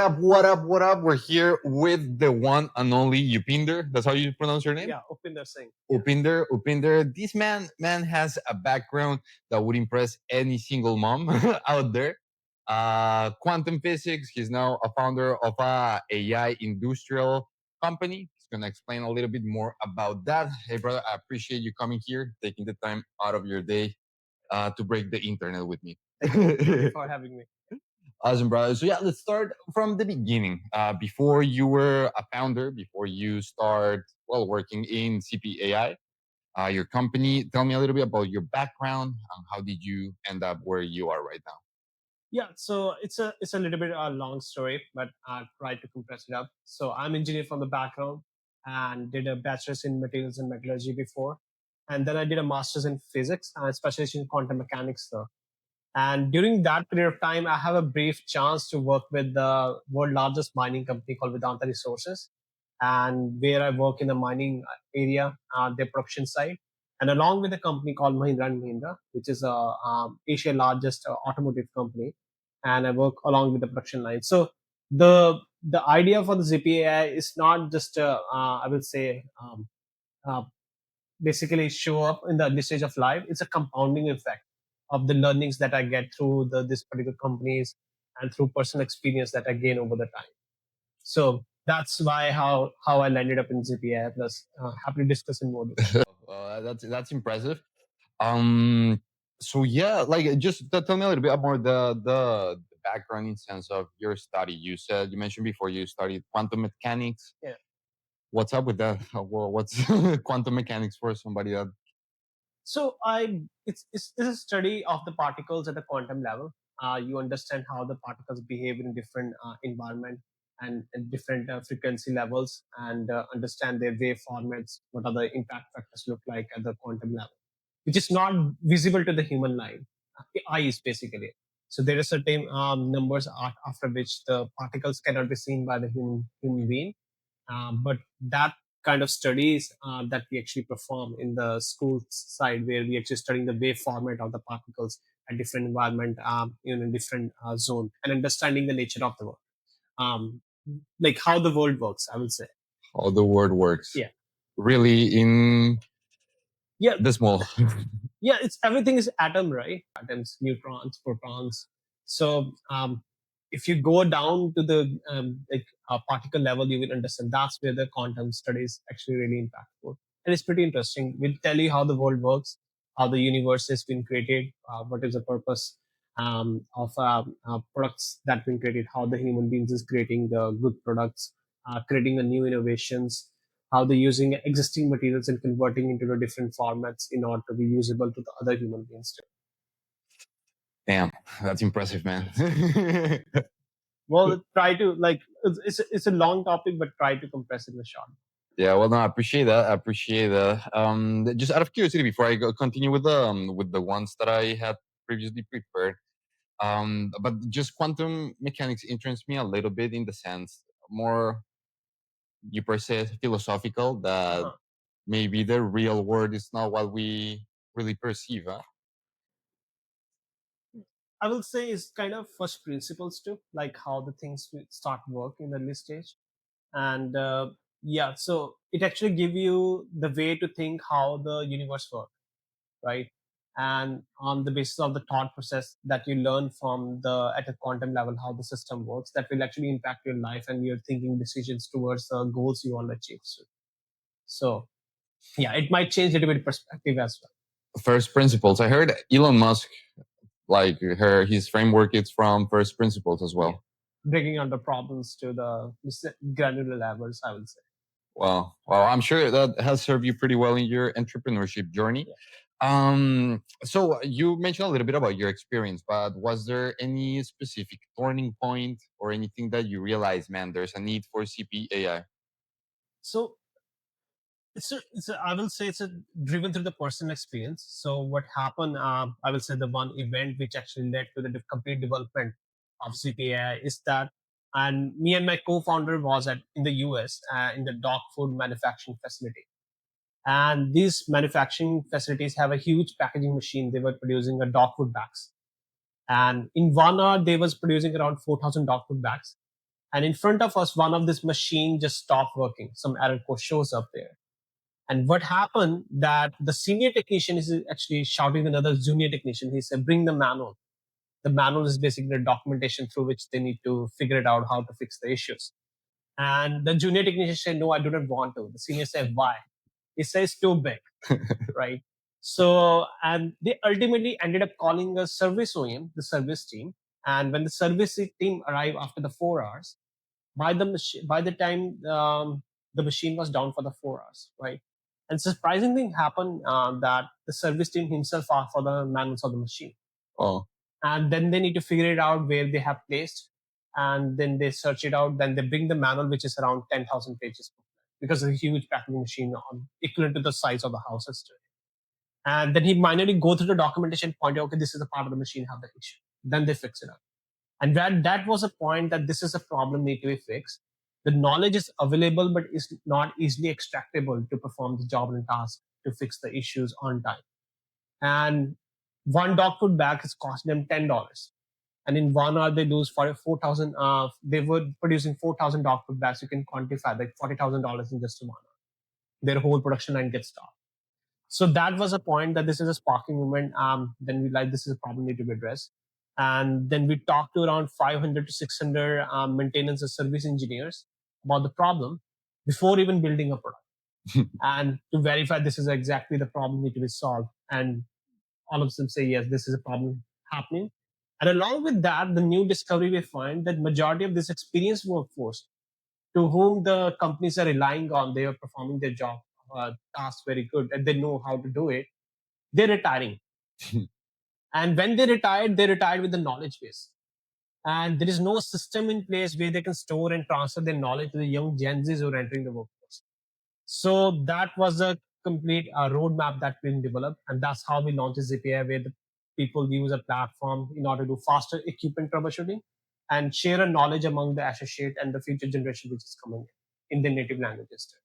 up? What up? What up? We're here with the one and only Upinder. That's how you pronounce your name? Yeah, Upinder Singh. Upinder. This man has a background that would impress any single mom out there. Quantum physics. He's now a founder of a AI industrial company. He's gonna explain a little bit more about that. Hey, brother, I appreciate you coming here, taking the time out of your day to break the internet with me. Thank you for having me. Awesome, brother. So yeah, let's start from the beginning. Before you were a founder, before you start working in Zippi AI, your company. Tell me a little bit about your background. How did you end up where you are right now? Yeah, so it's a little bit a long story, but I'll try to compress it up. So I'm engineer from the background and did a bachelor's in materials and metallurgy before, and then I did a master's in physics and specialization in quantum mechanics. Though, and during that period of time, I have a brief chance to work with the world largest mining company called Vedanta Resources, and where I work in the mining area, their production side, and along with a company called Mahindra and Mahindra, which is Asia largest automotive company, and I work along with the production line. So the idea for the Zippi AI is not just I will say uh, basically show up in the early stage of life. It's a compounding effect of the learnings that I get through this particular companies and through personal experience that I gain over the time. So that's why how I landed up in ZPI. Plus, happy to discuss in more detail. That's impressive. Um, so yeah, like just tell me a little bit more the background in sense of your study. You mentioned before you studied quantum mechanics. Yeah. What's up with that? What's quantum mechanics for somebody that? So it's a study of the particles at a quantum level. You understand how the particles behave in different environment and different frequency levels, and understand their wave formats. What are the impact factors look like at the quantum level, which is not visible to the human eyes, basically. So there are certain numbers after which the particles cannot be seen by the human being. But that kind of studies that we actually perform in the school side, where we actually studying the wave format of the particles at different environment, in a different zone, and understanding the nature of the world, um, like how the world works, I would say. How the world works? Yeah. Really in Yeah. the small. Yeah, it's everything is atom, right? Atoms, neutrons, protons. So if you go down to the particle level, you will understand that's where the quantum studies actually really impactful, and it's pretty interesting. We'll tell you how the world works, how the universe has been created, what is the purpose of products that been created, how the human beings is creating the good products, creating the new innovations, how they're using existing materials and converting into the different formats in order to be usable to the other human beings too. Damn, that's impressive, man. Well, try to it's a long topic, but try to compress it in a short. Yeah, well, no, I appreciate that. I appreciate that. Just out of curiosity, before I continue with the ones that I had previously prepared, but just quantum mechanics interests me a little bit in the sense more you per se philosophical that Uh-huh. maybe the real world is not what we really perceive. Huh? I will say is kind of first principles too, like how the things will start work in the early stage, and yeah, so it actually give you the way to think how the universe works, right? And on the basis of the thought process that you learn from the at a quantum level how the system works, that will actually impact your life and your thinking decisions towards the goals you want to achieve. So yeah, it might change a little bit perspective as well. First principles. I heard Elon Musk, like his framework, it's from first principles as well. Yeah. Breaking down the problems to the granular levels, I would say. Well, I'm sure that has served you pretty well in your entrepreneurship journey. Yeah. So you mentioned a little bit about your experience, but was there any specific turning point or anything that you realized, man, there's a need for CPAI? So I will say it's a driven through the personal experience. So what happened? I will say the one event which actually led to the complete development of CPAI is that, and me and my co-founder was in the US in the dog food manufacturing facility. And these manufacturing facilities have a huge packaging machine. They were producing a dog food bags, and in 1 hour they was producing around 4,000 dog food bags. And in front of us, one of this machine just stopped working. Some error code shows up there. And what happened that the senior technician is actually shouting at another junior technician. He said, bring the manual. The manual is basically the documentation through which they need to figure it out how to fix the issues. And the junior technician said, no, I do not want to. The senior said, why? He says, too big, right? So, and they ultimately ended up calling a service OEM, the service team. And when the service team arrived after the 4 hours, by the time the machine was down for the 4 hours, right? And surprising thing happened that the service team himself asked for the manuals of the machine, Oh, and then they need to figure it out where they have placed, and then they search it out. Then they bring the manual, which is around 10,000 pages, because it's a huge packaging machine equivalent to the size of the house history. And then he manually go through the documentation, point out, okay, this is the part of the machine have the issue. Then they fix it up. And that was a point that this is a problem need to be fixed. The knowledge is available, but is not easily extractable to perform the job and task to fix the issues on time. And one dog food bag is costing them $10. And in 1 hour, they lose 4,000. They were producing 4,000 dog food bags. You can quantify like $40,000 in just 1 hour. Their whole production line gets stopped. So that was a point that this is a sparking moment. Then we like this is a problem need to be addressed. And then we talked to around 500 to 600 maintenance and service engineers about the problem before even building a product, and to verify this is exactly the problem need to be solved. And all of them say yes, this is a problem happening. And along with that, the new discovery we find that majority of this experienced workforce to whom the companies are relying on, they are performing their job tasks very good and they know how to do it, they're retiring. And when they retired with the knowledge base. And there is no system in place where they can store and transfer their knowledge to the young Gen Zs who are entering the workforce. So that was a complete roadmap that we developed. And that's how we launched Zippi AI, where the people use a platform in order to do faster equipment troubleshooting and share a knowledge among the associate and the future generation which is coming in their native languages too.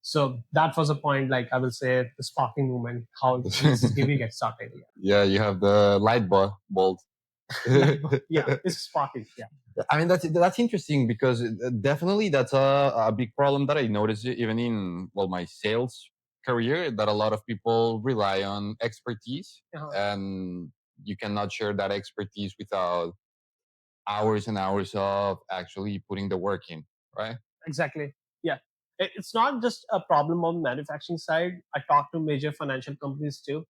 So that was a point, like I will say, the sparking movement, how this is giving get started. yeah, you have the bulb. Yeah, it's sparking. Yeah. I mean, that's interesting because definitely that's a big problem that I noticed even in my sales career, that a lot of people rely on expertise, and you cannot share that expertise without hours and hours of actually putting the work in, right? Exactly. Yeah. It's not just a problem on the manufacturing side. I talk to major financial companies too.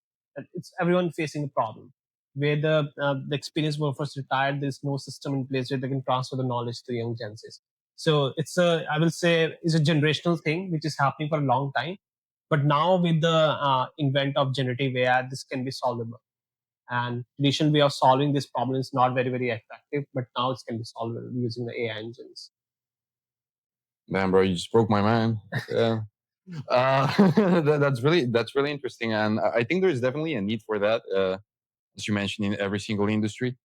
It's everyone facing a problem where the experienced workforce retired. There's no system in place where they can transfer the knowledge to young Gen Zs. So I will say, is a generational thing which is happening for a long time. But now with the invent of generative AI, this can be solvable. And traditional way of solving this problem is not very, very effective, but now it can be solved using the AI engines. Man, bro, you just broke my mind. Yeah. That's really interesting, and I think there's definitely a need for that, as you mentioned, in every single industry.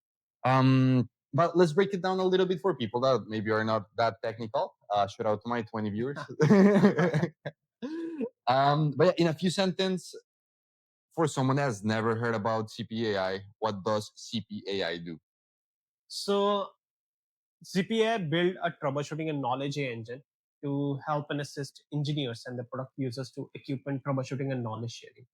But let's break it down a little bit for people that maybe are not that technical. Shout out to my 20 viewers. But yeah, in a few sentences, for someone that has never heard about CPAI, what does CPAI do? So Zippi AI built a troubleshooting and knowledge engine to help and assist engineers and the product users to equipment troubleshooting and knowledge sharing.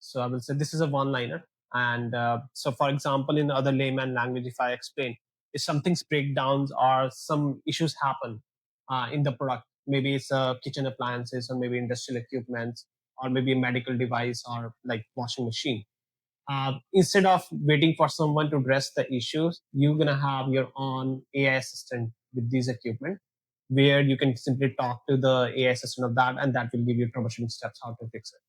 So I will say this is a one-liner. And so, for example, in other layman language, if I explain, if something's breakdowns or some issues happen in the product, maybe it's kitchen appliances or maybe industrial equipment or maybe a medical device or like washing machine. Instead of waiting for someone to address the issues, you're gonna have your own AI assistant with these equipment, where you can simply talk to the AI assistant of that, and that will give you troubleshooting steps how to fix it.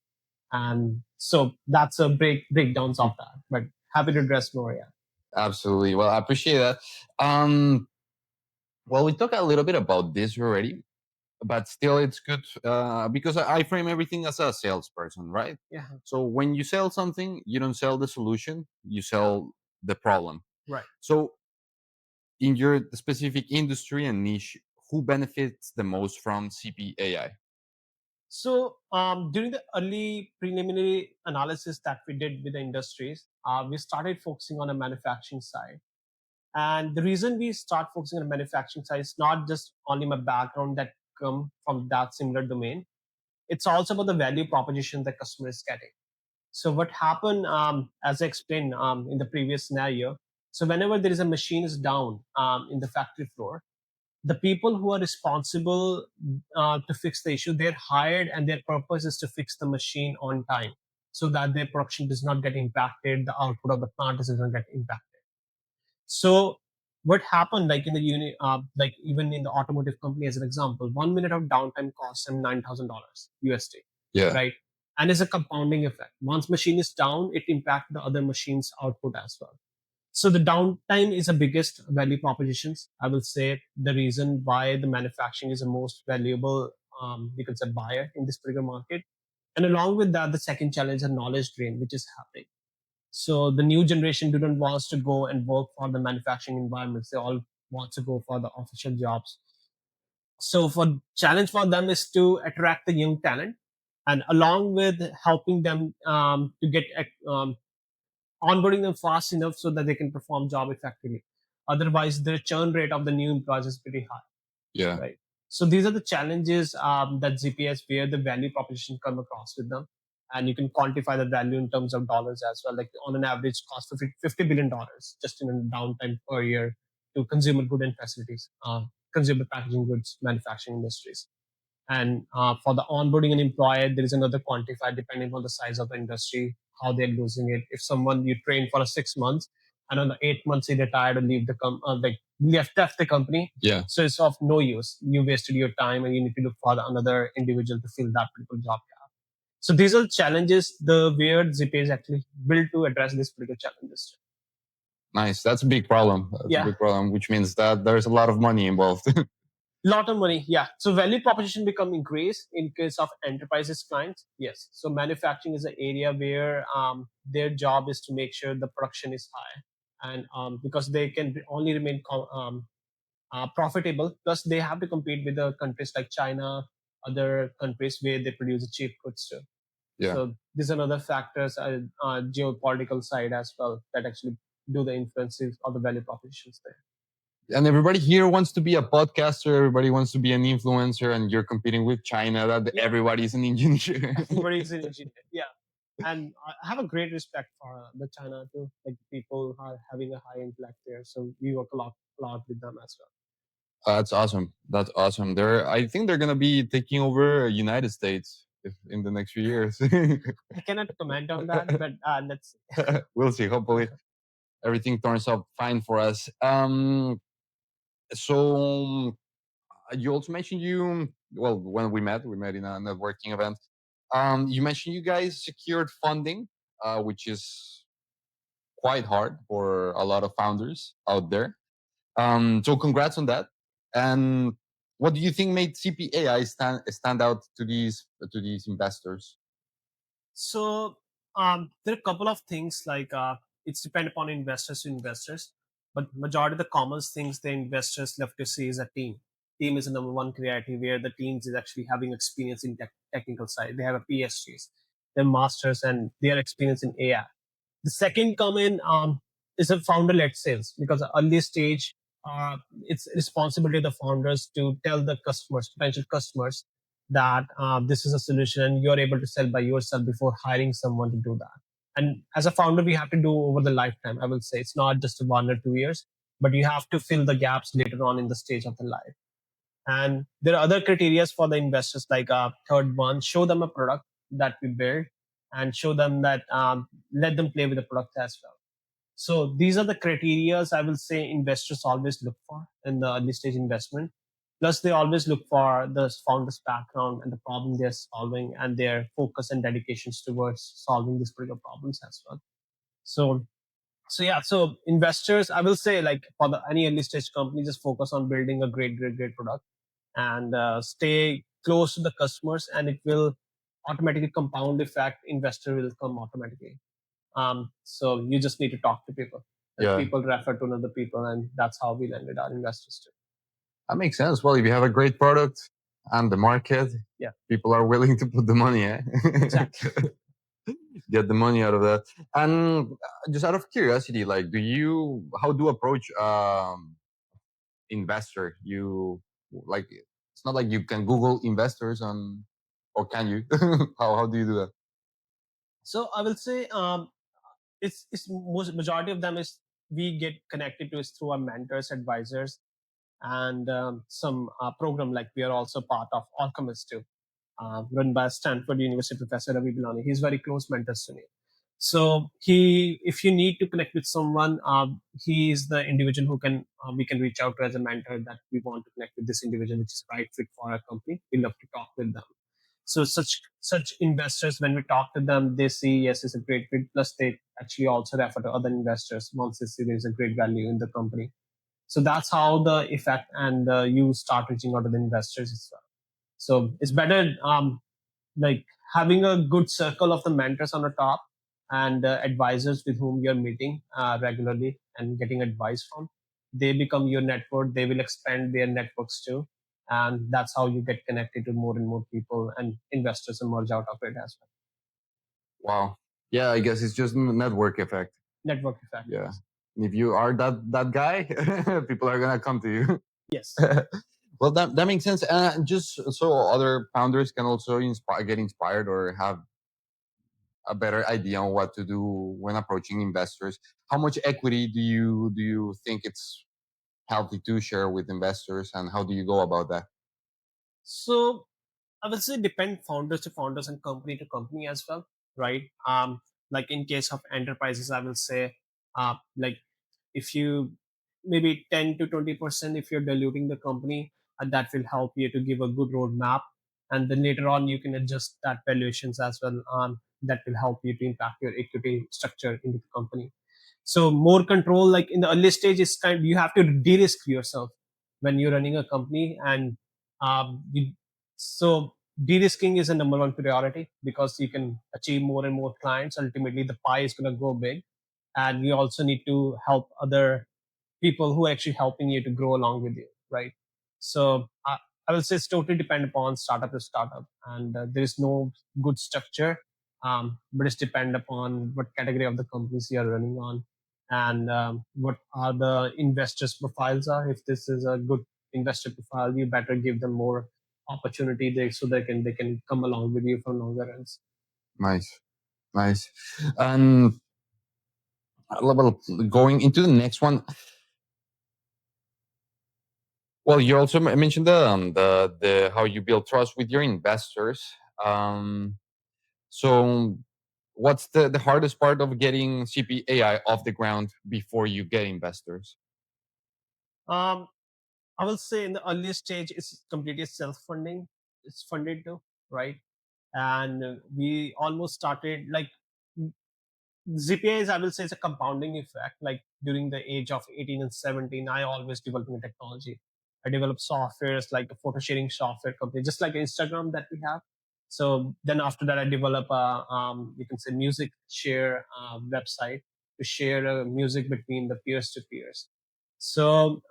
And so that's a breakdowns of that. But happy to address more. Yeah. Absolutely. Well, I appreciate that. Well, we talked a little bit about this already, but still it's good because I frame everything as a salesperson, right? Yeah. So when you sell something, you don't sell the solution, you sell the problem. Right. So in your specific industry and niche, who benefits the most from CPAI? So during the early preliminary analysis that we did with the industries, we started focusing on the manufacturing side. And the reason we start focusing on manufacturing side is not just only my background that come from that similar domain. It's also about the value proposition the customer is getting. So what happened, as I explained in the previous scenario, so whenever there is a machine is down in the factory floor, the people who are responsible to fix the issue, they're hired and their purpose is to fix the machine on time so that their production does not get impacted, the output of the plant does not get impacted. So what happened, like in the unit, like even in the automotive company, as an example, 1 minute of downtime costs them $9,000 USD, Yeah. right? And it's a compounding effect. Once machine is down, it impacts the other machine's output as well. So the downtime is the biggest value propositions. I will say the reason why the manufacturing is the most valuable, because a buyer in this particular market. And along with that, the second challenge is knowledge drain, which is happening. So the new generation didn't want to go and work for the manufacturing environments. They all want to go for the official jobs. So for challenge for them is to attract the young talent, and along with helping them to get onboarding them fast enough so that they can perform job effectively. Otherwise, the churn rate of the new employees is pretty high, Yeah. right? So these are the challenges that ZPS where the value proposition come across with them, and you can quantify the value in terms of dollars as well. Like on an average cost of $50 billion just in a downtime per year to consumer good and facilities, consumer packaging goods manufacturing industries. And for the onboarding an employer, there is another quantifier depending on the size of the industry, how they're losing it. If someone you train for 6 months and on the 8 months he retired or leave the like left the company, Yeah. so it's of no use. You wasted your time and you need to look for another individual to fill that particular job gap. So these are challenges the where Zipay is actually built to address these particular challenges. Nice. That's a big problem. That's a Yeah. big problem, which means that there's a lot of money involved. Lot of money, yeah. So value proposition become increased in case of enterprises clients, yes. So manufacturing is an area where their job is to make sure the production is high, and because they can only remain profitable. Plus, they have to compete with the countries like China, other countries where they produce cheap goods too. Yeah. So these are other factors, geopolitical side as well, that actually do the influences of the value propositions there. And everybody here wants to be a podcaster. Everybody wants to be an influencer, and you're competing with China. That Yeah. everybody's an engineer. Everybody's an engineer. Yeah. And I have a great respect for the China too. Like people are having a high intellect there, so we work a lot with them as well. That's awesome. That's awesome. I think they're gonna be taking over United States in the next few years. I cannot comment on that, but let's. We'll see. Hopefully, everything turns out fine for us. So you also mentioned when we met in a networking event. You mentioned you guys secured funding, which is quite hard for a lot of founders out there. So congrats on that. And what do you think made CPAI stand out to these investors? So there are a couple of things like it's depend upon investors to investors, but majority of the common things the investors love to see is a team. Team is the number one criteria where the teams is actually having experience in technical side. They have a PhDs, they're masters, and they are experienced in AI. The second comment is a founder-led sales because at early stage, it's responsibility of the founders to tell the customers, potential customers, that this is a solution you're able to sell by yourself before hiring someone to do that. And as a founder, we have to do over the lifetime. I will say it's not just 1 or 2 years, but you have to fill the gaps later on in the stage of the life. And there are other criteria for the investors, like third one, show them a product that we build and show them that let them play with the product as well. So these are the criterias I will say investors always look for in the early stage investment. Plus, they always look for the founder's background and the problem they're solving and their focus and dedications towards solving these particular problems as well. So, so investors, I will say, like for any early stage company, just focus on building a great product and stay close to the customers, and it will automatically compound effect. Investor will come automatically. So you just need to talk to people. And Yeah. people refer to another people, and that's how we landed our investors too. That makes sense. Well, if you have a great product and the market, Yeah. people are willing to put the money. Exactly. get the money out of that. And just out of curiosity, like, how do you approach investor? You like, it's not like you can Google investors on, or can you? How do you do that? So I will say it's most majority of them is we get connected to is through our mentors, advisors, and some program like we are also part of Alchemist too, run by Stanford University professor Ravi Bilani. He's very close mentors to me. So if you need to connect with someone, he is the individual who can we can reach out to as a mentor that we want to connect with this individual, which is right fit for our company. We love to talk with them. So such investors, when we talk to them, they see yes, it's a great fit. Plus, they actually also refer to other investors once they see there's a great value in the company. So that's how the effect and you start reaching out to the investors as well. So it's better like having a good circle of the mentors on the top and advisors with whom you're meeting regularly and getting advice from. They become your network. They will expand their networks too. And that's how you get connected to more and more people and investors emerge out of it as well. Wow. Yeah, I guess it's just network effect. Network effect. Yeah. And if you are that guy, people are gonna come to you. Yes. Well, that makes sense. Just so other founders can also get inspired or have a better idea on what to do when approaching investors. How much equity do you think it's healthy to share with investors, and how do you go about that? So I would say depend founders to founders and company to company as well, right? Like in case of enterprises, I will say, like if you maybe 10 to 20% if you're diluting the company, that will help you to give a good roadmap, and then later on you can adjust that valuations as well. That will help you to impact your equity structure into the company. So more control, like in the early stage, is kind you have to de-risk yourself when you're running a company, and so de-risking is a number one priority because you can achieve more and more clients. Ultimately, the pie is going to go big, and you also need to help other people who are actually helping you to grow along with you, right? So I will say it's totally depend upon startup to startup, and there is no good structure, but it's depend upon what category of the companies you are running on, and what are the investors profiles are. If this is a good investor profile, you better give them more opportunity there so they can come along with you for longer runs. Nice, nice. And well, going into the next one. Well, you also mentioned the how you build trust with your investors. Um, so, what's the hardest part of getting Zippi AI off the ground before you get investors? Um, I will say in the early stage, it's completely self-funding. It's funded too, right? And we almost started like ZPA is, I will say, it's a compounding effect. Like during the age of 18 and 17, I always developing technology. I developed softwares like a photo sharing software company, just like Instagram that we have. So then after that, I develop a, you can say music share website to share music between the peers to peers. So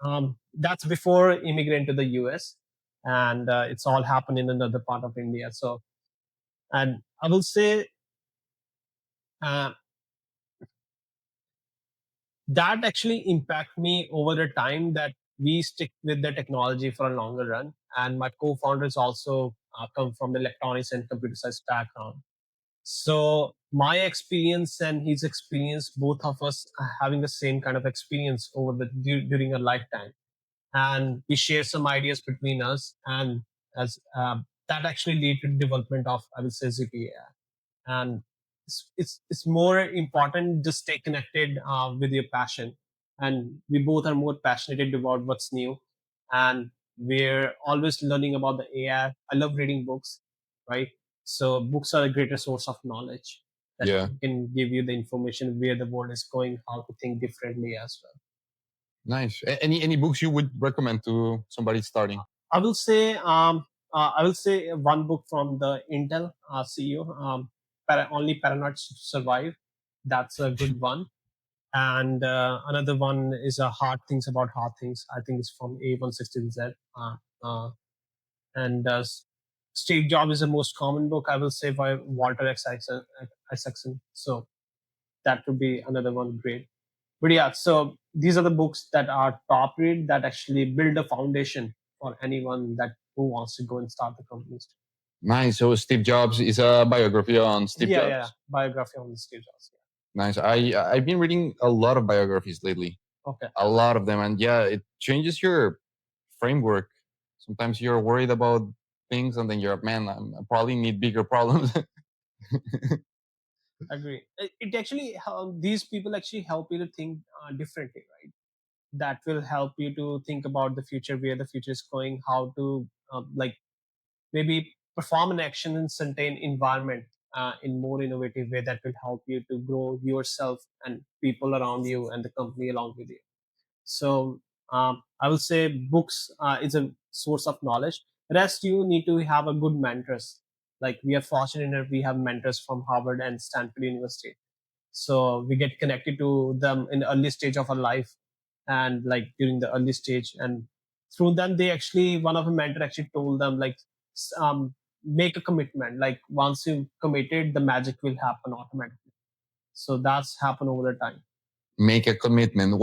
that's before immigrant to the US, and it's all happened in another part of India. So, and I will say, uh, that actually impact me over the time that we stick with the technology for a longer run. And my co-founders also come from the electronics and computer science background. So my experience and his experience, both of us are having the same kind of experience over during a lifetime, and we share some ideas between us, and as that actually lead to development of, I will say, ZPA. And it's more important to stay connected with your passion, and we both are more passionate about what's new, and we're always learning about the AI. I love reading books, right? So books are a greater source of knowledge that Yeah, can give you the information where the world is going, how to think differently as well. nice. Any books you would recommend to somebody starting? I will say I will say one book from the Intel CEO, Only Paranoids Survive. That's a good one. And another one is Hard Things About Hard Things. I think it's from A116Z. Uh, and Steve Jobs is the most common book, I will say, by Walter Isaacson. So that would be another one great. But yeah, so these are the books that are top read that actually build a foundation for anyone that who wants to go and start the companies. Nice. So Steve Jobs is a biography on Steve Yeah, yeah, Jobs. biography on Steve Jobs. Nice. I've been reading a lot of biographies lately, Okay, a lot of them, and yeah, it changes your framework. Sometimes you're worried about things, and then you're man, I probably need bigger problems. agree. It actually these people actually help you to think differently, right? That will help you to think about the future, where the future is going, how to like maybe perform an action in certain environment in more innovative way that will help you to grow yourself and people around you and the company along with you. So I will say books is a source of knowledge. Rest, you need to have a good mentors. Like we are fortunate enough, we have mentors from Harvard and Stanford University. So we get connected to them in the early stage of our life, and like during the early stage, and through them, they actually, one of the mentor actually told them like, make a commitment. Like once you committed, the magic will happen automatically. So that's happened over the time. Make a commitment.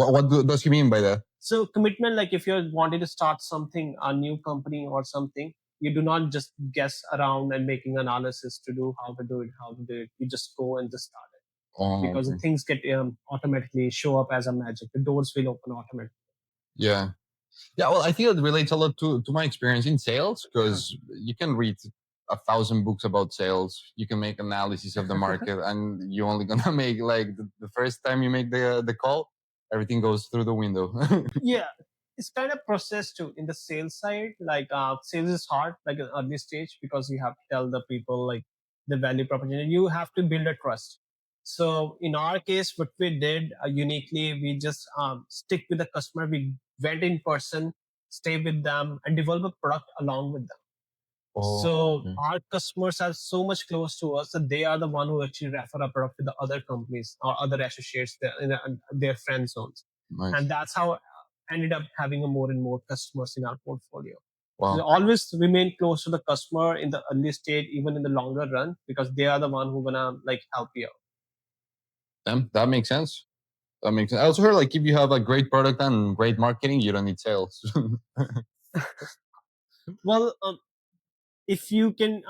Does he mean by that? So commitment, like if you're wanting to start something, a new company or something, you do not just guess around and making analysis to do how to do it, how to do it. You just go and just start it, Oh, because the okay. things get automatically show up as a magic. The doors will open automatically. Yeah. Yeah, well, I think it relates a lot to my experience in sales because you can read 1,000 books about sales. You can make analysis of the market, and you're only gonna make like the first time you make the call, everything goes through the window. Yeah, it's kind of process too in the sales side. Like sales is hard, like at early stage, because you have to tell the people like the value proposition. You have to build a trust. So in our case, what we did uniquely, we just stick with the customer. We went in person, stay with them, and develop a product along with them. Oh, So okay. our customers are so much close to us that they are the one who actually refer our product to the other companies or other associates in their friend zones, and Nice. that's how I ended up having a more and more customers in our portfolio. So Wow. always remain close to the customer in the early stage, even in the longer run, because they are the one who gonna like help you out. That makes sense. That makes sense. I also heard like if you have a great product and great marketing, you don't need sales. Well, if you can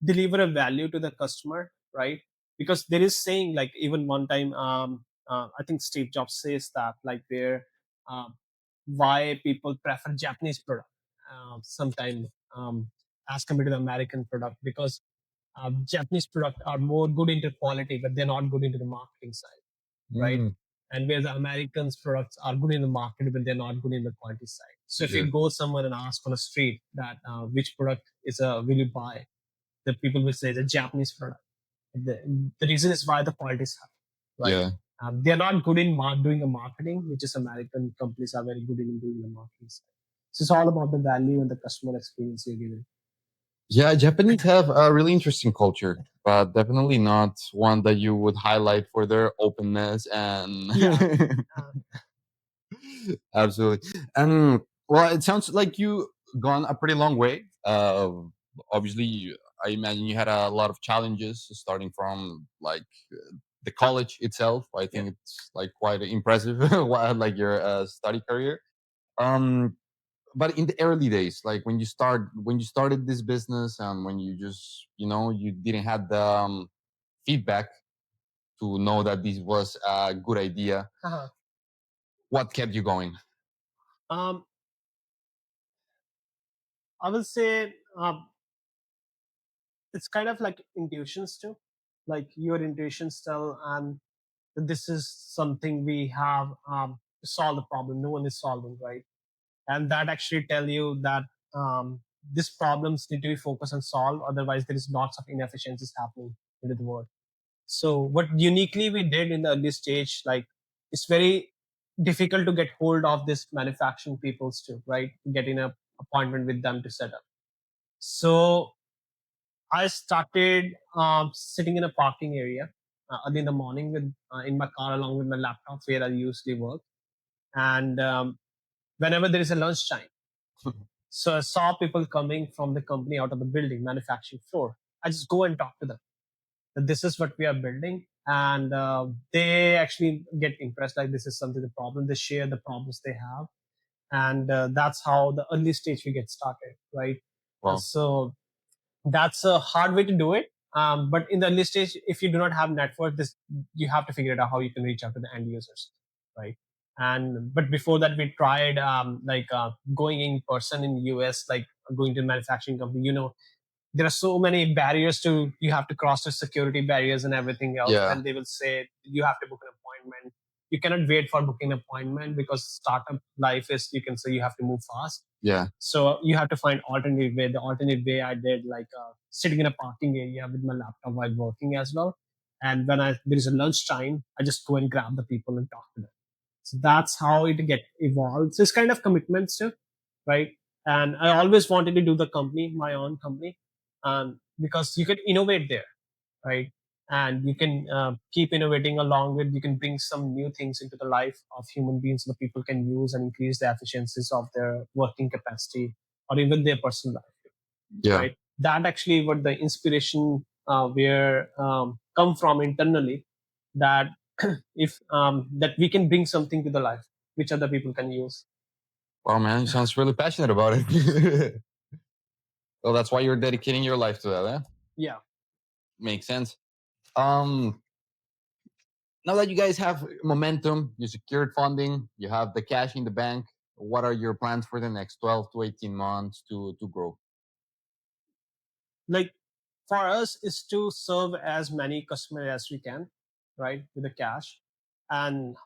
deliver a value to the customer, right? Because there is saying like even one time, I think Steve Jobs says that like where um, why people prefer Japanese product sometime as compared to the American product, because Japanese product are more good into quality, but they're not good into the marketing side, right? Mm, And where the Americans products are good in the market, but they're not good in the quality side. So if yeah, you go somewhere and ask on the street that which product is will you buy, the people will say the Japanese product. The reason is why the quality is high, right? yeah. They're not good in doing the marketing, which is American companies are very good in doing the marketing side. So it's all about the value and the customer experience you're giving. Yeah, Japanese have a really interesting culture, but definitely not one that you would highlight for their openness and Yeah. Uh, absolutely. And well, it sounds like you gone a pretty long way. Obviously, I imagine you had a lot of challenges starting from like the college itself. I yeah. think it's like quite impressive, like your study career. Um, but in the early days, like when you started this business and when you just you didn't have the feedback to know that this was a good idea, Uh-huh. what kept you going? Um, I will say it's kind of like intuitions too. Like your intuitions tell that this is something we have to solve the problem. No one is solving, right? And that actually tell you that these problems need to be focused and solved. Otherwise, there is lots of inefficiencies happening in the world. So what uniquely we did in the early stage, like it's very difficult to get hold of this manufacturing peoples too, right? Getting an appointment with them to set up. So I started sitting in a parking area early in the morning with in my car along with my laptop where I usually work, and whenever there is a lunchtime. So I saw people coming from the company out of the building, manufacturing floor. I just go and talk to them that this is what we are building. And they actually get impressed, like this is something, the problem. They share the problems they have. And that's how the early stage we get started, right? Well, So that's a hard way to do it. But in the early stage, if you do not have network, this you have to figure it out how you can reach out to the end users, right? And but before that, we tried going in person in US, like going to a manufacturing company. There are so many barriers to you have to cross the security barriers and everything else. yeah, Then they will say you have to book an appointment. You cannot wait for booking an appointment because startup life is, you can say, you have to move fast. yeah, So you have to find alternate way. The alternate way I did, like sitting in a parking area with my laptop while working as well. And when there is a lunch time, I just go and grab the people and talk to them. So that's how it get evolved. So it's kind of commitments too, right? And I always wanted to do the company, my own company, because you could innovate there, right? And you can keep innovating along with, you can bring some new things into the life of human beings that people can use and increase the efficiencies of their working capacity or even their personal life, yeah. right? That actually what the inspiration where come from internally, that if that we can bring something to the life which other people can use. Wow, man, you sounds really passionate about it. Well, that's why you're dedicating your life to that. Eh? Yeah. Makes sense. Um, Now that you guys have momentum, you secured funding, you have the cash in the bank. What are your plans for the next 12 to 18 months to grow? Like for us is to serve as many customers as we can, right, with the cash, and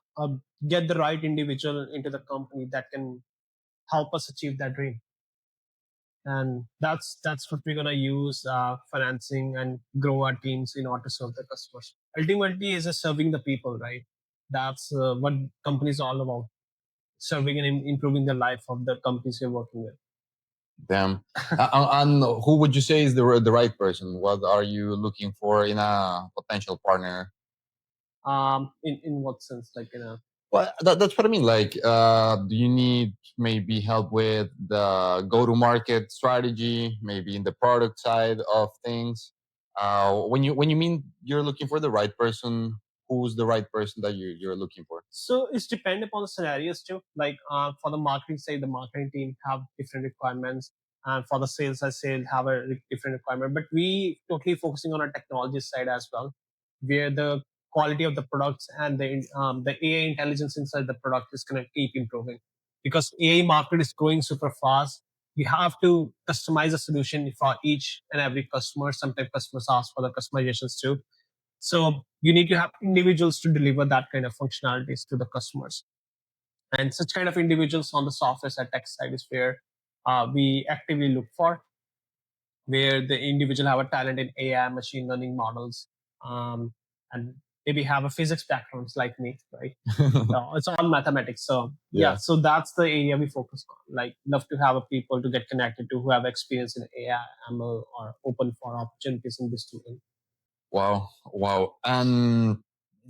get the right individual into the company that can help us achieve that dream. And that's what we're going to use financing and grow our teams in order to serve the customers. Ultimately is serving the people, right? That's what companies are all about, serving and improving the life of the companies you're working with. Damn. And who would you say is the right person? What are you looking for in a potential partner? In what sense, like in a Well, that's what I mean. Like, do you need maybe help with the go-to-market strategy, maybe in the product side of things? When you mean you're looking for the right person, who's the right person that you're looking for? So it's depend upon the scenarios too. Like for the marketing side, the marketing team have different requirements, and for the sales side, sales have a different requirement. But we totally focusing on a technology side as well, where the quality of the products and the AI intelligence inside the product is going to keep improving, because AI market is growing super fast. We have to customize a solution for each and every customer. Sometimes customers ask for the customizations too, so you need to have individuals to deliver that kind of functionalities to the customers. And such kind of individuals on the software side, tech side is where we actively look for, where the individual have a talent in AI, machine learning models, and maybe have a physics background like me, right? It's all mathematics. So yeah, Yeah. so that's the area we focus on. Like, love to have a people to get connected to who have experience in AI, ML, or open for opportunities in this domain. Wow, wow. And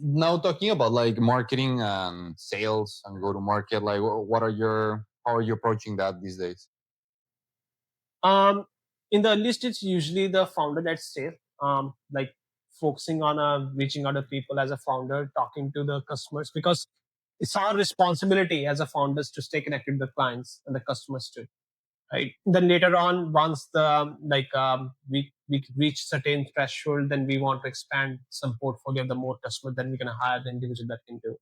now talking about like marketing and sales and go to market, like what are your how are you approaching that these days? Um, in the early stage, usually the founder that stays, like focusing on reaching out to people as a founder, talking to the customers, because it's our responsibility as a founders to stay connected with the clients and the customers too, right? Then later on, once we reach certain threshold, then we want to expand some portfolio of the more customers. Then we're gonna hire the individual that can do.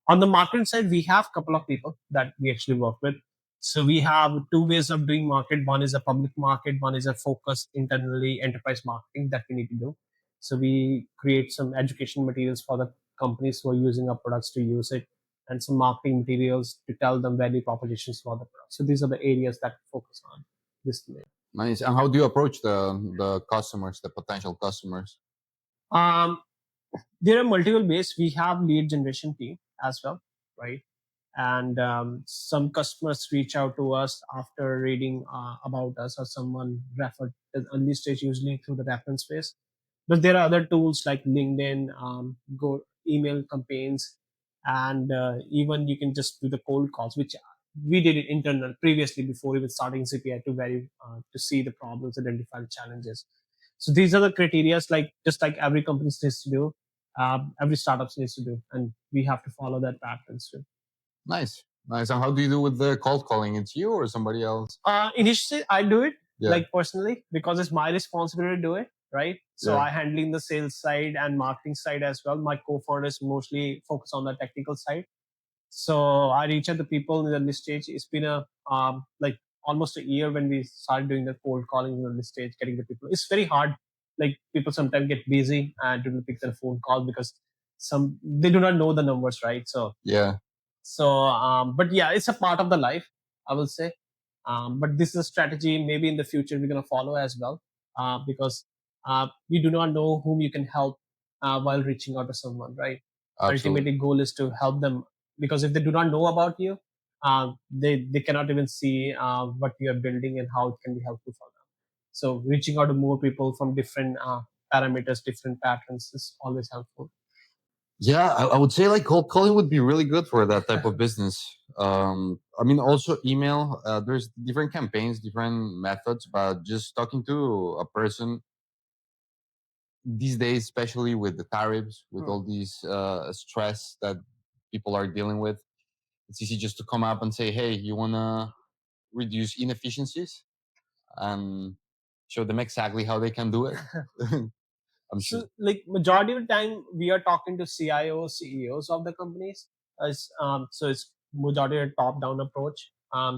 On the marketing side, we have a couple of people that we actually work with. So we have two ways of doing market. One is a public market, one is a focused internally enterprise marketing that we need to do. So we create some education materials for the companies who are using our products to use it, and some marketing materials to tell them value propositions for the product. So these are the areas that we focus on this domain. Nice. And how do you approach the customers, the potential customers? Um, there are multiple ways. We have lead generation team as well, right? And some customers reach out to us after reading about us, or someone referred at early stage, usually through the reference phase. But there are other tools like LinkedIn, go email campaigns, and even you can just do the cold calls, which we did it internal previously before even starting Zippi AI to see the problems, identify the challenges. So these are the criteria, like just like every company needs to do, every startup needs to do, and we have to follow that patterns too. Nice, nice. And how do you do with the cold calling? It's you or somebody else? Initially, I do it Yeah, like personally because it's my responsibility to do it, right? So yeah, I handling the sales side and marketing side as well. My co-founders mostly focus on the technical side. So I reach out to people in the list stage. It's been a like almost a year when we started doing the cold calling in the list stage, getting the people. It's very hard. Like people sometimes get busy and do not pick their phone call because some they do not know the numbers, right? yeah. But yeah, it's a part of the life, I will say. But this is a strategy maybe in the future we're going to follow as well, because you do not know whom you can help while reaching out to someone, right? Absolutely. Ultimately, goal is to help them because if they do not know about you, they cannot even see what you are building and how it can be helpful for them. So reaching out to more people from different parameters, different patterns is always helpful. Yeah, I would say like cold calling would be really good for that type of business. I mean, also email. There's different campaigns, different methods, but just talking to a person these days, especially with the tariffs, with Hmm. all these stress that people are dealing with, it's easy just to come up and say, "Hey, you wanna reduce inefficiencies?" and show them exactly how they can do it. I'm sure. So, like majority of the time, we are talking to CIOs, CEOs of the companies. So it's majority a top-down approach.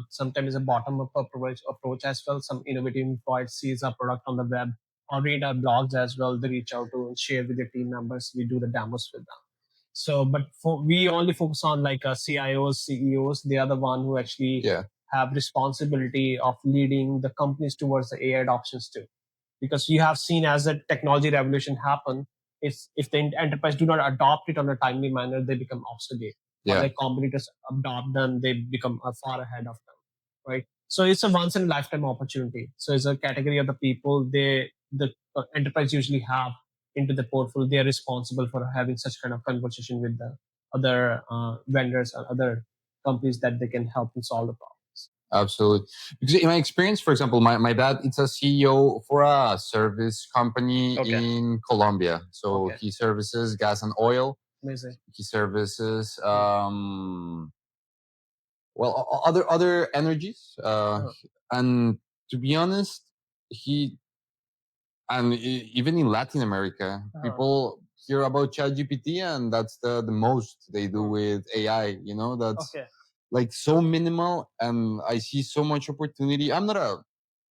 Sometimes a bottom-up approach as well. Some innovative employee sees a product on the web or read our blogs as well. They reach out to and share with their team members. We do the demos with them. So, but we only focus on like CIOs, CEOs. They are the one who actually Yeah, have responsibility of leading the companies towards the AI adoptions too, because you have seen as the technology revolution happen, if the enterprise do not adopt it on a timely manner, they become obsolete, or yeah. their competitors adopt them, they become far ahead of them, right? So it's a once in a lifetime opportunity. So it's a category of the people the enterprise usually have into the portfolio. They are responsible for having such kind of conversation with the other vendors or other companies that they can help them solve the problems. Absolutely. Because in my experience, for example, my dad, it's a CEO for a service company Okay. in Colombia. So Okay. he services gas and oil. Amazing. He services, Hmm. well, other energies. Uh-huh. And to be honest, he, and even in Latin America, Uh-huh. people hear about ChatGPT, and that's the most they do Hmm. with AI. You know, that's Okay. like so minimal, and I see so much opportunity. I'm not a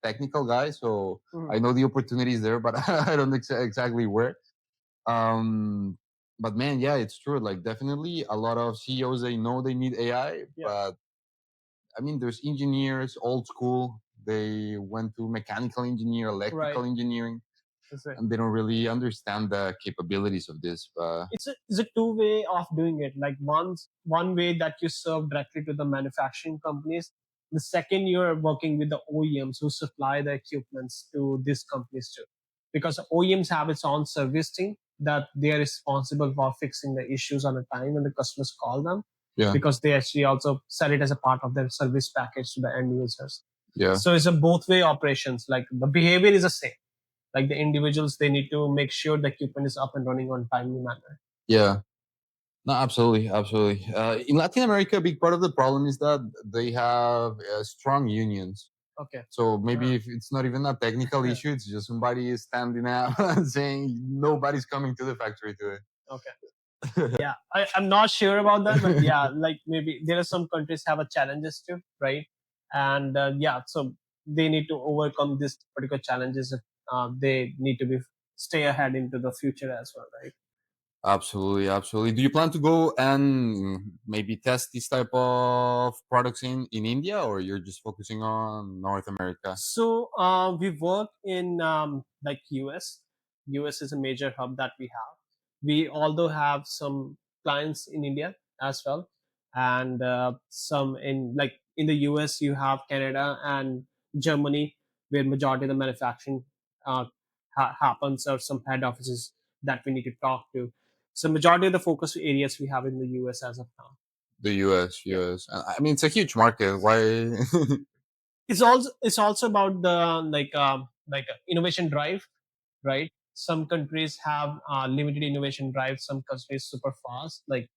technical guy, so Hmm. I know the opportunity is there, but I don't exactly where. Um, but man, yeah, it's true. Like definitely, a lot of CEOs they know they need AI, Yeah. but I mean, there's engineers, old school. They went to mechanical engineer, Right. electrical engineering, That's it. and they don't really understand the capabilities of this. But It's a two way of doing it. Like one way that you serve directly to the manufacturing companies. The second, you're working with the OEMs who supply the equipments to these companies too, because OEMs have its own service team that they are responsible for fixing the issues on a time when the customers call them, yeah, because they actually also sell it as a part of their service package to the end users. yeah, So it's a both way operations. Like the behavior is the same, like the individuals, they need to make sure the equipment is up and running on timely manner. yeah. No, absolutely, absolutely. In Latin America, a big part of the problem is that they have strong unions. Okay. So maybe Uh-huh. if it's not even a technical issue, it's just somebody is standing up and saying nobody's coming to the factory today. Okay. Yeah, I'm not sure about that, but yeah, like maybe there are some countries have a challenges too, right? And yeah, so they need to overcome these particular challenges. They need to be stay ahead into the future as well, right? Absolutely, absolutely. Do you plan to go and maybe test this type of products in India, or you're just focusing on North America? So we work in like US. US is a major hub that we have. We although have some clients in India as well, and some in like in the US you have Canada and Germany, where majority of the manufacturing happens, or some head offices that we need to talk to. So majority of the focus areas we have in the US as of now. The US, Yeah. US. I mean, it's a huge market. Why? It's also about the innovation drive, right? Some countries have limited innovation drive, some countries super fast. Like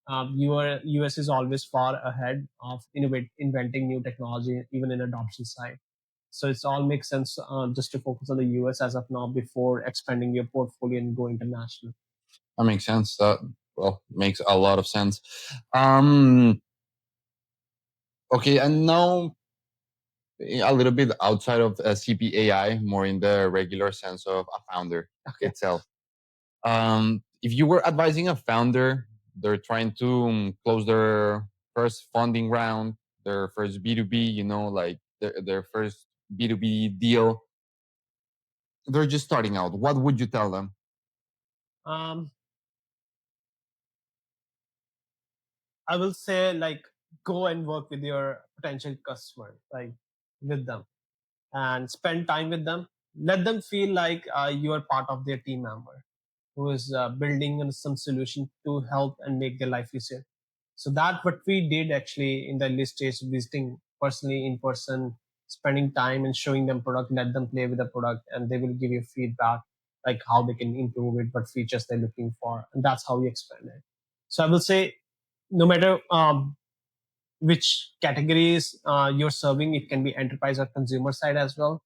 US is always far ahead of inventing new technology, even in adoption side. So it's all makes sense just to focus on the US as of now before expanding your portfolio and go international. That makes sense. That, well, makes a lot of sense. Um, okay, and now a little bit outside of CPAI, more in the regular sense of a founder Okay. itself. If you were advising a founder, they're trying to close their first funding round, their first B2B, like their first B2B deal. They're just starting out. What would you tell them? um, I will say, like, go and work with your potential customer, like, with them, and spend time with them. Let them feel like you are part of their team member who is building some solution to help and make their life easier. So that what we did actually in the early stage, visiting personally in person, spending time and showing them product, let them play with the product, and they will give you feedback like how they can improve it, what features they're looking for, and that's how we expand it. So I will say, no matter which categories you're serving, it can be enterprise or consumer side as well.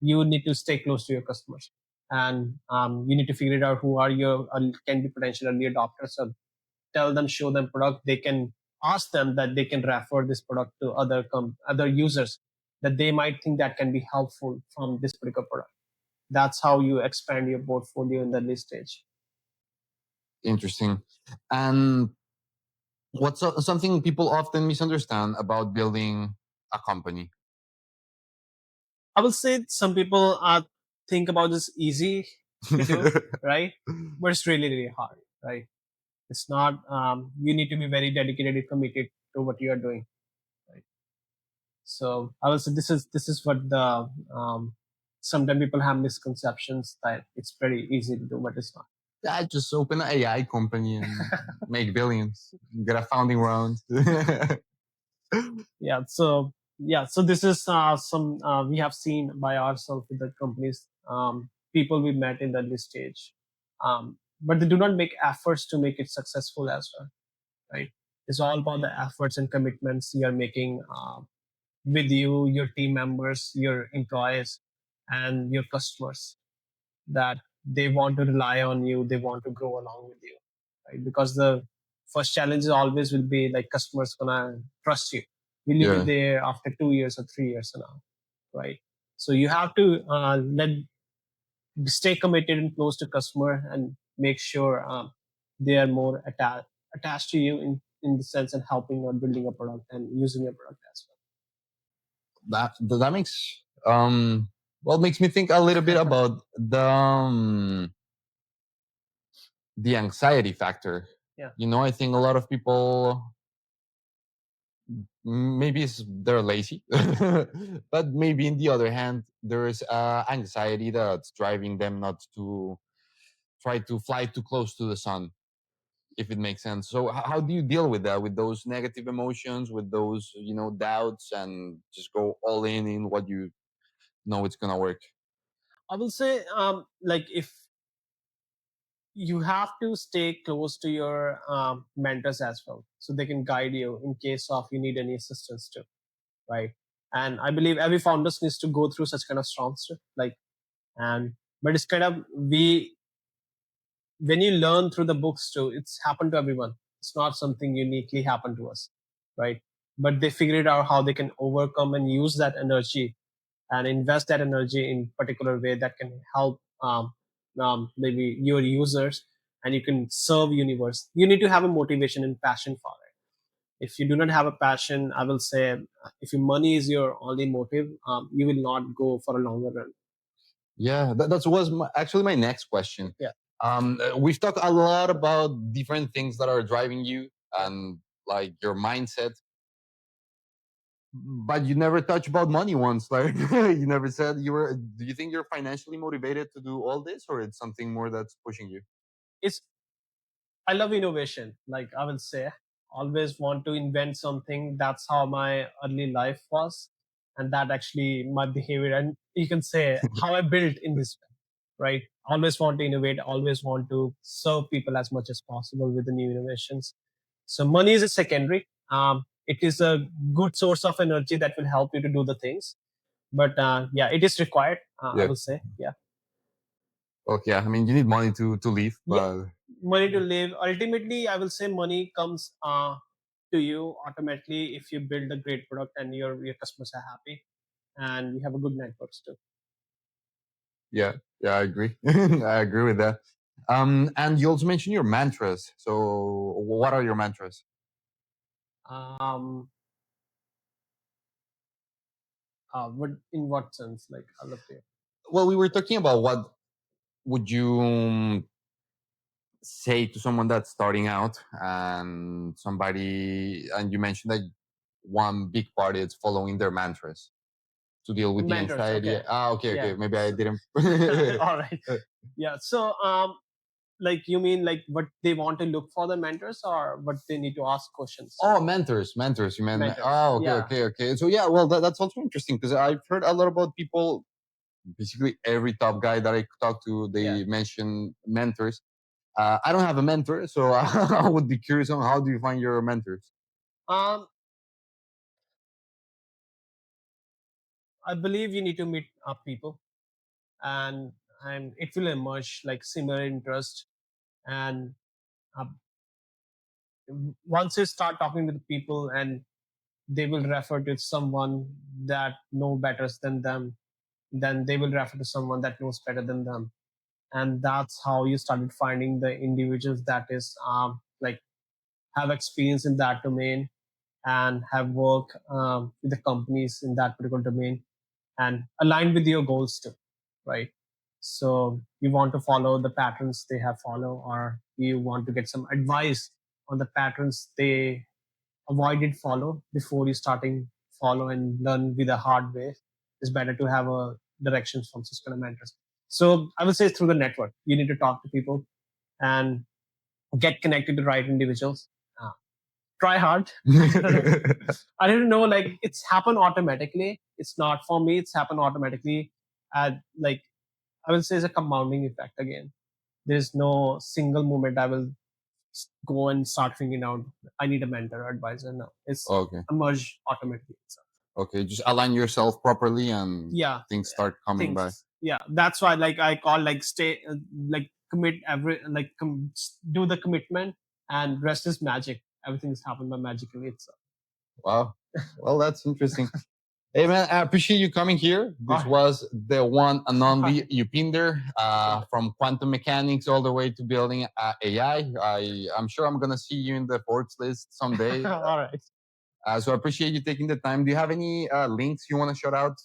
You need to stay close to your customers, and you need to figure it out who are your can be potential early adopters. So tell them, show them product. They can ask them that they can refer this product to other users that they might think that can be helpful from this particular product. That's how you expand your portfolio in the early stage. Interesting. And what's something people often misunderstand about building a company? I will say some people think about this easy to do, right? But it's really, really hard, right? It's not. You need to be very dedicated and committed to what you are doing, right? So I will say this is what the sometimes people have misconceptions that it's very easy to do, but it's not. Yeah, just open an AI company and make billions. Get a founding round. So this is some we have seen by ourselves with the companies, people we met in the early stage, but they do not make efforts to make it successful as well, right? It's all about the efforts and commitments you are making with you, your team members, your employees, and your customers, that they want to rely on you, they want to grow along with you, right? Because the first challenge always will be like customers gonna trust you. Will you be Yeah, there after 2 years or 3 years now, right? So you have to let stay committed and close to customer and make sure they are more attached to you in the sense and helping or building a product and using your product as that makes well, makes me think a little bit well. about the anxiety factor. Yeah. I think a lot of people, maybe they're lazy, but maybe in the other hand, there is anxiety that's driving them not to try to fly too close to the sun, if it makes sense. So how do you deal with that, with those negative emotions, with those doubts, and just go all in what you know it's gonna work? I will say, like, if you have to stay close to your mentors as well, so they can guide you in case of you need any assistance too, right? And I believe every founder needs to go through such kind of storms too, like, and but it's kind of we when you learn through the books too, it's happened to everyone. It's not something uniquely happened to us, right? But they figured out how they can overcome and use that energy and invest that energy in particular way that can help maybe your users, and you can serve universe. You need to have a motivation and passion for it. If you do not have a passion, I will say, if your money is your only motive, you will not go for a longer run. Yeah, that was actually my next question. Yeah. We've talked a lot about different things that are driving you Yeah. and like your mindset, but you never touched about money once. Like you never said you were. Do you think you're financially motivated to do all this, or it's something more that's pushing you? It's I love innovation, like I will say. always want to invent something. That's how my early life was, and that actually my behavior, and you can say how I built in this way, right? Always want to innovate, always want to serve people as much as possible with the new innovations. So money is a secondary. It is a good source of energy that will help you to do the things, but yeah, it is required. I Yeah. will say, yeah. Okay. I mean, you need money to live, Yeah, but money to live. Ultimately, I will say money comes to you automatically if you build a great product and your customers are happy and you have a good networks too. yeah, yeah, I agree. I agree with that. And you also mentioned your mantras. So, what are your mantras? Um, what in what sense? Like, I love to. Well, we were talking about what would you say to someone that's starting out, and and you mentioned that one big part is following their mantras to deal with the Mentors. anxiety. Okay. Ah, okay, Yeah. okay. Maybe I So, didn't. all right. Yeah. So, like you mean like what they want to look for the mentors or what they need to ask questions? Oh, mentors. You mean? Mentors. Oh, okay, Yeah. okay. So yeah, well, that's also interesting because I've heard a lot about people. Basically, every top guy that I talk to, Yeah. they mention mentors. I don't have a mentor, so I would be curious on how do you find your mentors? Um, I believe you need to meet up people and it will emerge like similar interest and uh, once you start talking to the people and they will refer to someone that know better than them, then they will refer to someone that knows better than them, and that's how you started finding the individuals that is like have experience in that domain and have work with the companies in that particular domain and aligned with your goals too, right? So you want to follow the patterns they have follow, or you want to get some advice on the patterns they avoided follow before you starting follow and learn with a hard way. It's better to have a directions from such kind of mentors. So I would say through the network, you need to talk to people and get connected to the right individuals. Uh, Try hard. I don't know. I didn't know like it's happened automatically. It's not for me. It's happened automatically. Like I will say, it's a compounding effect again. There's no single moment I will go and start figuring out. I need a mentor or advisor. No, it's Okay, emerge automatically. So, okay. Just align yourself properly, and yeah, things start coming by. things. Yeah, that's why like I call like stay like commit every like do the commitment and rest is magic. Everything's happened by magically itself. Wow. Well, that's interesting. Hey man, I appreciate you coming here. All This right. was the one and All only right. Upinder, from quantum mechanics all the way to building AI. I'm sure I'm gonna see you in the Forbes list someday. All right. So I appreciate you taking the time. Do you have any links you want to shout out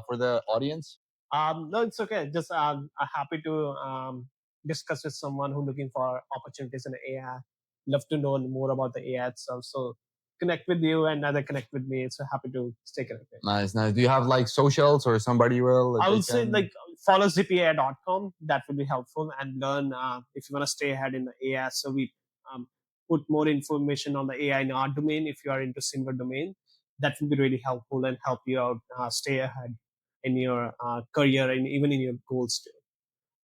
for the audience? No, it's okay. Just I'm happy to discuss with someone who's looking for opportunities in AI. Love to know more about the AI itself. So connect with you and other connect with me. So happy to stay connected. Nice, nice. Do you have like socials or somebody will that I they will say can? like follow zippyai.com. That will be helpful and learn if you want to stay ahead in the AI. So we um, put more information on the AI in our domain. If you are into similar domain, that will be really helpful and help you out stay ahead in your career and even in your goals too.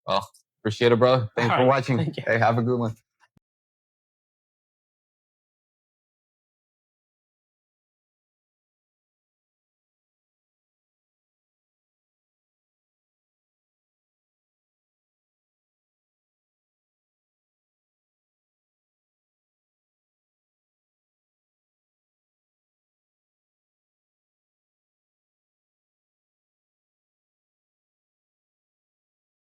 Well, appreciate it, bro. All Thanks for right. watching. Thank you. Hey, have a good one.